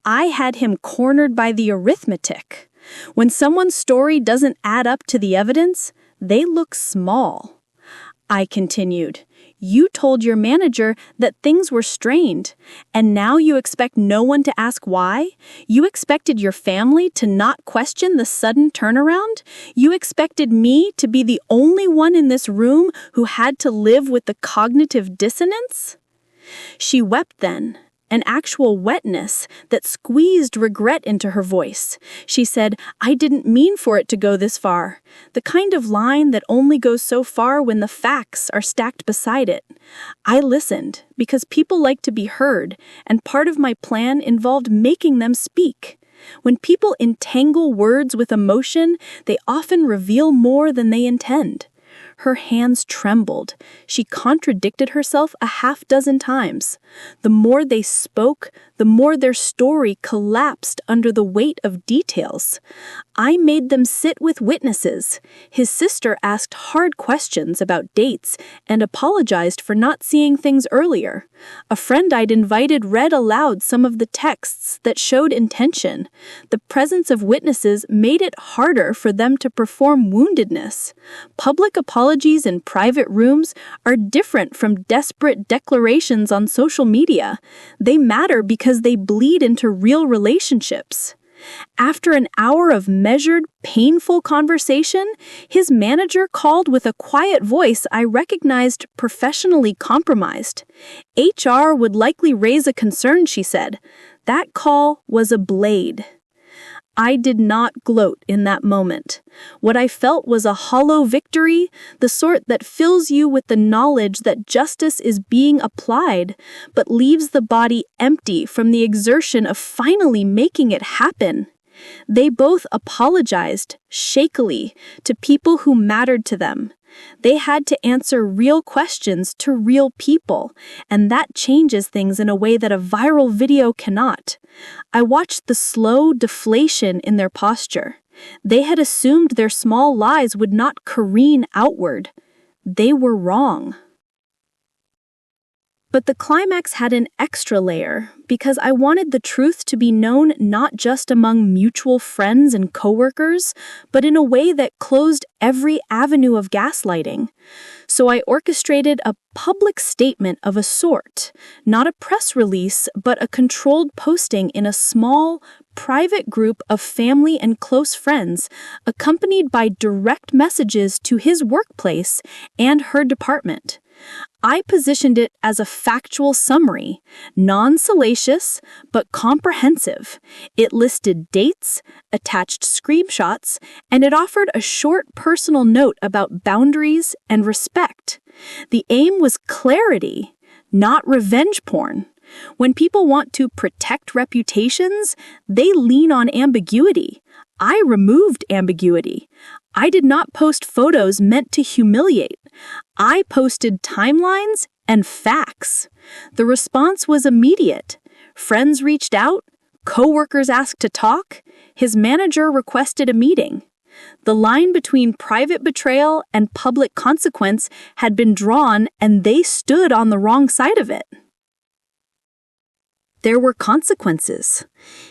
I had him cornered by the arithmetic. When someone's story doesn't add up to the evidence, they look small. I continued, "You told your manager that things were strained, and now you expect no one to ask why? You expected your family to not question the sudden turnaround? You expected me to be the only one in this room who had to live with the cognitive dissonance?" She wept then, an actual wetness that squeezed regret into her voice. She said, "I didn't mean for it to go this far." The kind of line that only goes so far when the facts are stacked beside it. I listened, because people like to be heard, and part of my plan involved making them speak. When people entangle words with emotion, they often reveal more than they intend. Her hands trembled. She contradicted herself a half-dozen times. The more they spoke, the more their story collapsed under the weight of details. I made them sit with witnesses. His sister asked hard questions about dates and apologized for not seeing things earlier. A friend I'd invited read aloud some of the texts that showed intention. The presence of witnesses made it harder for them to perform woundedness. Public apologies in private rooms are different from desperate declarations on social media. They matter because they bleed into real relationships. After an hour of measured, painful conversation, his manager called with a quiet voice I recognized professionally compromised. HR would likely raise a concern, she said. That call was a blade. I did not gloat in that moment. What I felt was a hollow victory, the sort that fills you with the knowledge that justice is being applied, but leaves the body empty from the exertion of finally making it happen. They both apologized, shakily, to people who mattered to them. They had to answer real questions to real people, and that changes things in a way that a viral video cannot. I watched the slow deflation in their posture. They had assumed their small lies would not careen outward. They were wrong. But the climax had an extra layer because I wanted the truth to be known not just among mutual friends and coworkers, but in a way that closed every avenue of gaslighting. So I orchestrated a public statement of a sort, not a press release, but a controlled posting in a small, private group of family and close friends, accompanied by direct messages to his workplace and her department. I positioned it as a factual summary, non-salacious, but comprehensive. It listed dates, attached screenshots, and it offered a short personal note about boundaries and respect. The aim was clarity, not revenge porn. When people want to protect reputations, they lean on ambiguity. I removed ambiguity. I did not post photos meant to humiliate. I posted timelines and facts. The response was immediate. Friends reached out, coworkers asked to talk, his manager requested a meeting. The line between private betrayal and public consequence had been drawn, and they stood on the wrong side of it. There were consequences.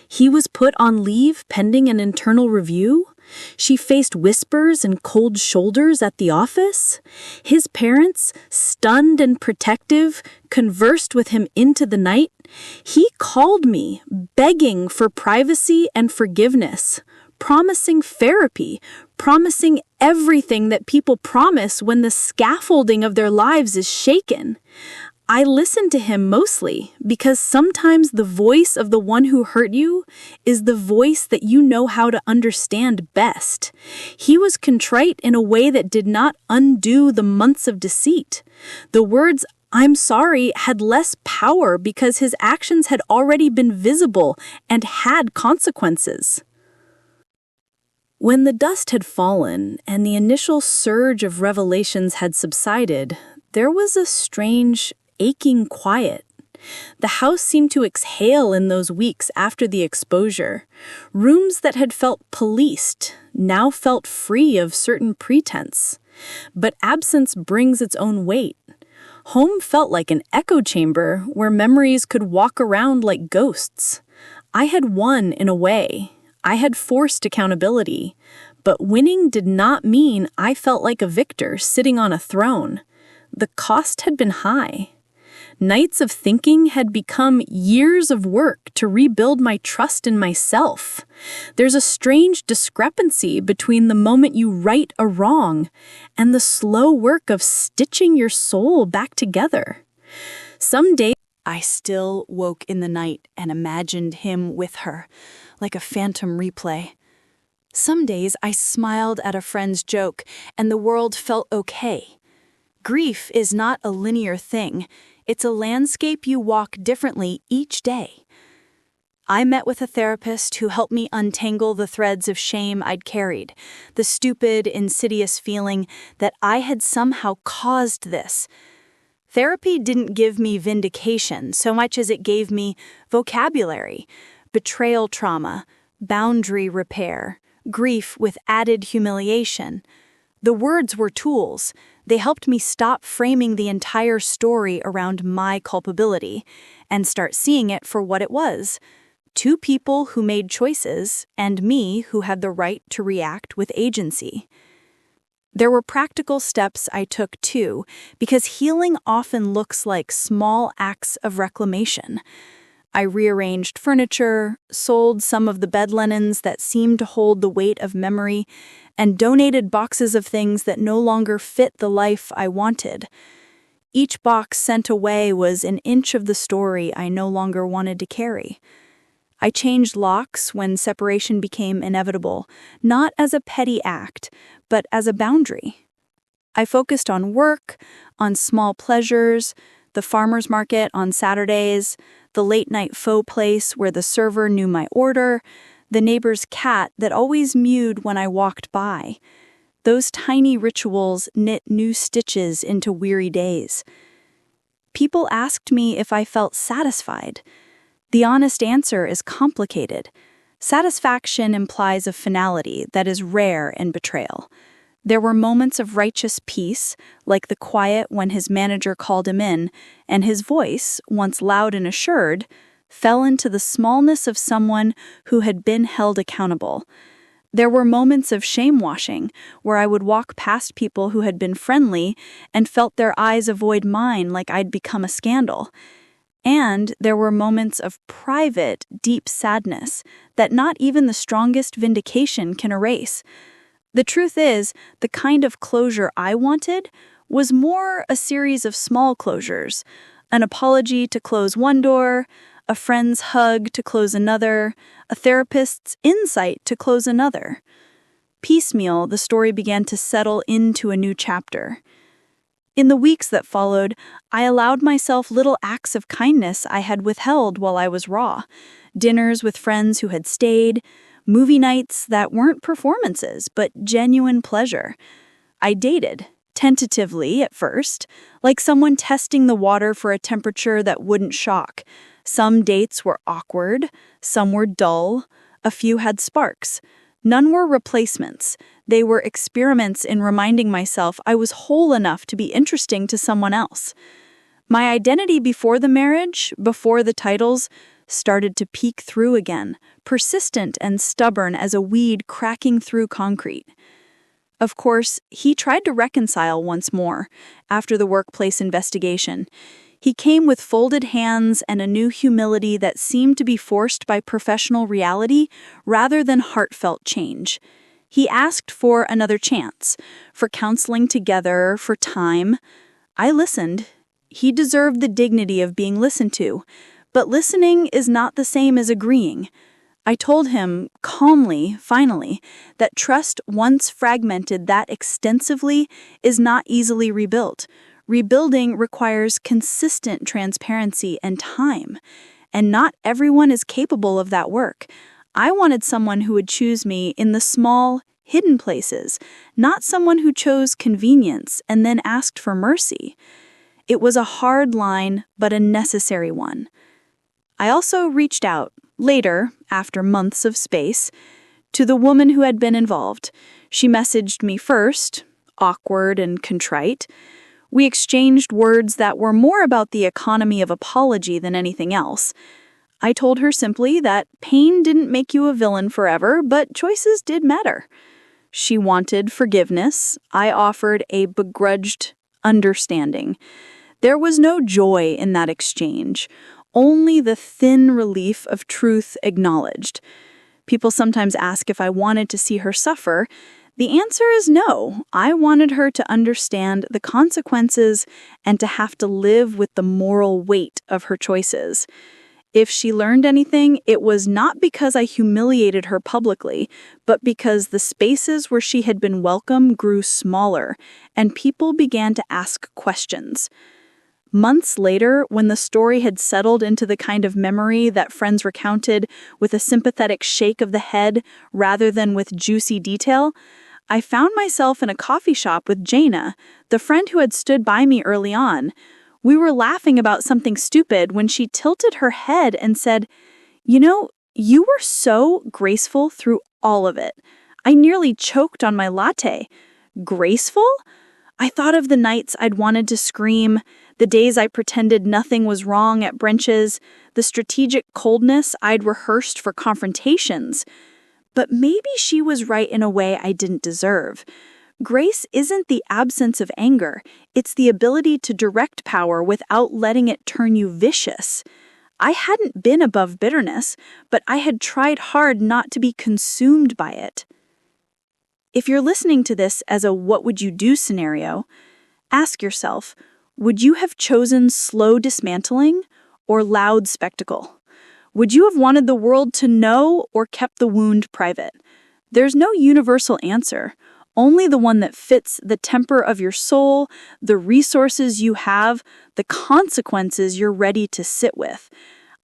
He was put on leave pending an internal review. She faced whispers and cold shoulders at the office. His parents, stunned and protective, conversed with him into the night. He called me, begging for privacy and forgiveness, promising therapy, promising everything that people promise when the scaffolding of their lives is shaken. I listened to him mostly because sometimes the voice of the one who hurt you is the voice that you know how to understand best. He was contrite in a way that did not undo the months of deceit. The words, "I'm sorry," had less power because his actions had already been visible and had consequences. When the dust had fallen and the initial surge of revelations had subsided, there was a strange, aching quiet. The house seemed to exhale in those weeks after the exposure. Rooms that had felt policed now felt free of certain pretense. But absence brings its own weight. Home felt like an echo chamber where memories could walk around like ghosts. I had won in a way. I had forced accountability. But winning did not mean I felt like a victor sitting on a throne. The cost had been high. Nights of thinking had become years of work to rebuild my trust in myself. There's a strange discrepancy between the moment you right a wrong and the slow work of stitching your soul back together. Some days I still woke in the night and imagined him with her, like a phantom replay. Some days I smiled at a friend's joke and the world felt okay. Grief is not a linear thing. It's a landscape you walk differently each day. I met with a therapist who helped me untangle the threads of shame I'd carried, the stupid, insidious feeling that I had somehow caused this. Therapy didn't give me vindication so much as it gave me vocabulary, betrayal trauma, boundary repair, grief with added humiliation. The words were tools. They helped me stop framing the entire story around my culpability and start seeing it for what it was. Two people who made choices, and me who had the right to react with agency. There were practical steps I took too, because healing often looks like small acts of reclamation. I rearranged furniture, sold some of the bed linens that seemed to hold the weight of memory, and donated boxes of things that no longer fit the life I wanted. Each box sent away was an inch of the story I no longer wanted to carry. I changed locks when separation became inevitable, not as a petty act, but as a boundary. I focused on work, on small pleasures, the farmer's market on Saturdays, the late-night pho place where the server knew my order, the neighbor's cat that always mewed when I walked by. Those tiny rituals knit new stitches into weary days. People asked me if I felt satisfied. The honest answer is complicated. Satisfaction implies a finality that is rare in betrayal. There were moments of righteous peace, like the quiet when his manager called him in, and his voice, once loud and assured, fell into the smallness of someone who had been held accountable. There were moments of shame-washing, where I would walk past people who had been friendly and felt their eyes avoid mine like I'd become a scandal. And there were moments of private, deep sadness that not even the strongest vindication can erase. The truth is, the kind of closure I wanted was more a series of small closures, an apology to close one door, a friend's hug to close another, a therapist's insight to close another. Piecemeal, the story began to settle into a new chapter. In the weeks that followed, I allowed myself little acts of kindness I had withheld while I was raw. Dinners with friends who had stayed, movie nights that weren't performances, but genuine pleasure. I dated, tentatively at first, like someone testing the water for a temperature that wouldn't shock. Some dates were awkward, some were dull, a few had sparks. None were replacements. They were experiments in reminding myself I was whole enough to be interesting to someone else. My identity before the marriage, before the titles, started to peek through again, persistent and stubborn as a weed cracking through concrete. Of course, he tried to reconcile once more, after the workplace investigation. He came with folded hands and a new humility that seemed to be forced by professional reality rather than heartfelt change. He asked for another chance, for counseling together, for time. I listened. He deserved the dignity of being listened to, but listening is not the same as agreeing. I told him, calmly, finally, that trust once fragmented that extensively is not easily rebuilt. Rebuilding requires consistent transparency and time, and not everyone is capable of that work. I wanted someone who would choose me in the small, hidden places, not someone who chose convenience and then asked for mercy. It was a hard line, but a necessary one. I also reached out, later, after months of space, to the woman who had been involved. She messaged me first, awkward and contrite. We exchanged words that were more about the economy of apology than anything else. I told her simply that pain didn't make you a villain forever, but choices did matter. She wanted forgiveness. I offered a begrudged understanding. There was no joy in that exchange, only the thin relief of truth acknowledged. People sometimes ask if I wanted to see her suffer. The answer is no. I wanted her to understand the consequences and to have to live with the moral weight of her choices. If she learned anything, it was not because I humiliated her publicly, but because the spaces where she had been welcome grew smaller, and people began to ask questions. Months later, when the story had settled into the kind of memory that friends recounted with a sympathetic shake of the head rather than with juicy detail, I found myself in a coffee shop with Jaina, the friend who had stood by me early on. We were laughing about something stupid when she tilted her head and said, "You know, you were so graceful through all of it. I nearly choked on my latte." Graceful? I thought of the nights I'd wanted to scream, the days I pretended nothing was wrong at brunches, the strategic coldness I'd rehearsed for confrontations. But maybe she was right in a way I didn't deserve. Grace isn't the absence of anger, it's the ability to direct power without letting it turn you vicious. I hadn't been above bitterness, but I had tried hard not to be consumed by it. If you're listening to this as a what would you do scenario, ask yourself, would you have chosen slow dismantling or loud spectacle? Would you have wanted the world to know or kept the wound private? There's no universal answer, only the one that fits the temper of your soul, the resources you have, the consequences you're ready to sit with.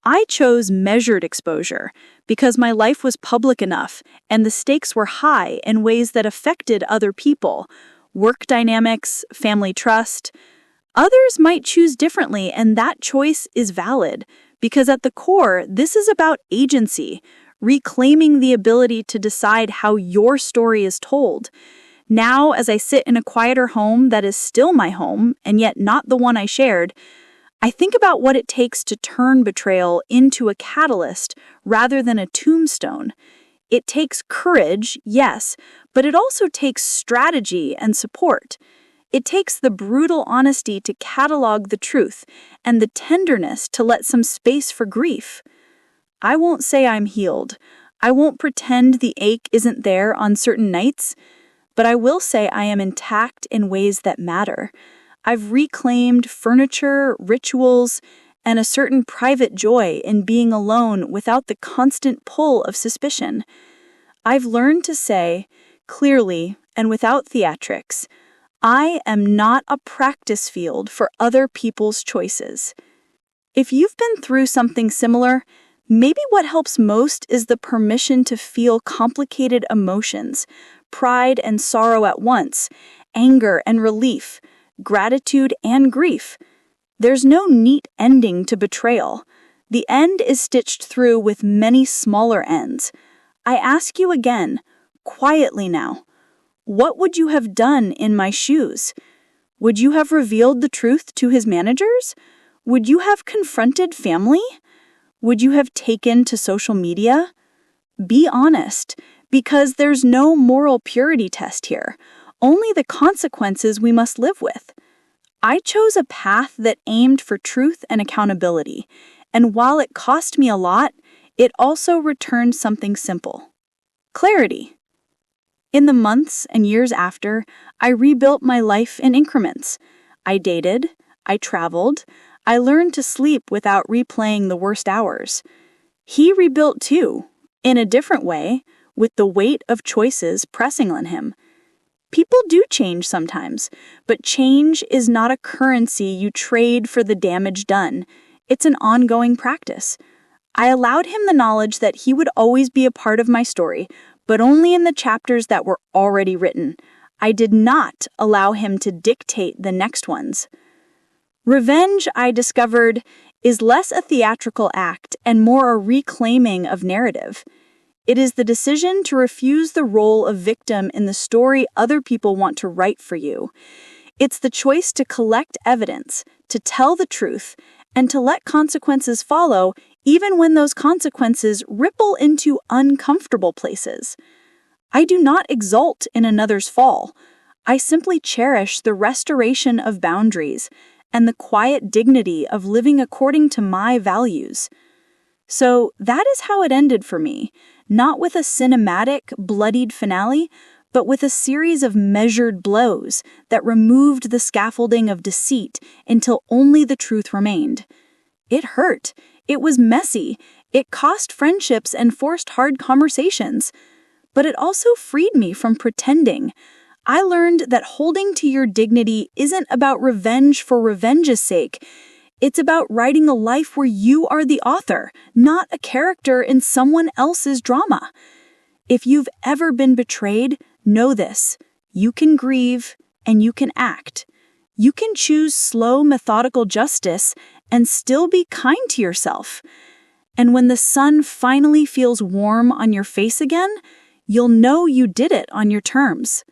I chose measured exposure because my life was public enough and the stakes were high in ways that affected other people, work dynamics, family trust. Others might choose differently, and that choice is valid because at the core, this is about agency, reclaiming the ability to decide how your story is told. Now, as I sit in a quieter home that is still my home, and yet not the one I shared, I think about what it takes to turn betrayal into a catalyst rather than a tombstone. It takes courage, yes, but it also takes strategy and support. It takes the brutal honesty to catalog the truth and the tenderness to let some space for grief. I won't say I'm healed. I won't pretend the ache isn't there on certain nights, but I will say I am intact in ways that matter. I've reclaimed furniture, rituals, and a certain private joy in being alone without the constant pull of suspicion. I've learned to say, clearly and without theatrics, I am not a practice field for other people's choices. If you've been through something similar, maybe what helps most is the permission to feel complicated emotions, pride and sorrow at once, anger and relief, gratitude and grief. There's no neat ending to betrayal. The end is stitched through with many smaller ends. I ask you again, quietly now, what would you have done in my shoes? Would you have revealed the truth to his managers? Would you have confronted family? Would you have taken to social media? Be honest, because there's no moral purity test here, only the consequences we must live with. I chose a path that aimed for truth and accountability, and while it cost me a lot, it also returned something simple: clarity. In the months and years after, I rebuilt my life in increments. I dated, I traveled, I learned to sleep without replaying the worst hours. He rebuilt too, in a different way, with the weight of choices pressing on him. People do change sometimes, but change is not a currency you trade for the damage done. It's an ongoing practice. I allowed him the knowledge that he would always be a part of my story, but only in the chapters that were already written. I did not allow him to dictate the next ones. Revenge, I discovered, is less a theatrical act and more a reclaiming of narrative. It is the decision to refuse the role of victim in the story other people want to write for you. It's the choice to collect evidence, to tell the truth, and to let consequences follow, even when those consequences ripple into uncomfortable places. I do not exult in another's fall. I simply cherish the restoration of boundaries and the quiet dignity of living according to my values. So that is how it ended for me, not with a cinematic, bloodied finale, but with a series of measured blows that removed the scaffolding of deceit until only the truth remained. It hurt. It was messy. It cost friendships and forced hard conversations. But it also freed me from pretending. I learned that holding to your dignity isn't about revenge for revenge's sake. It's about writing a life where you are the author, not a character in someone else's drama. If you've ever been betrayed, know this: you can grieve and you can act. You can choose slow, methodical justice and still be kind to yourself. And when the sun finally feels warm on your face again, you'll know you did it on your terms.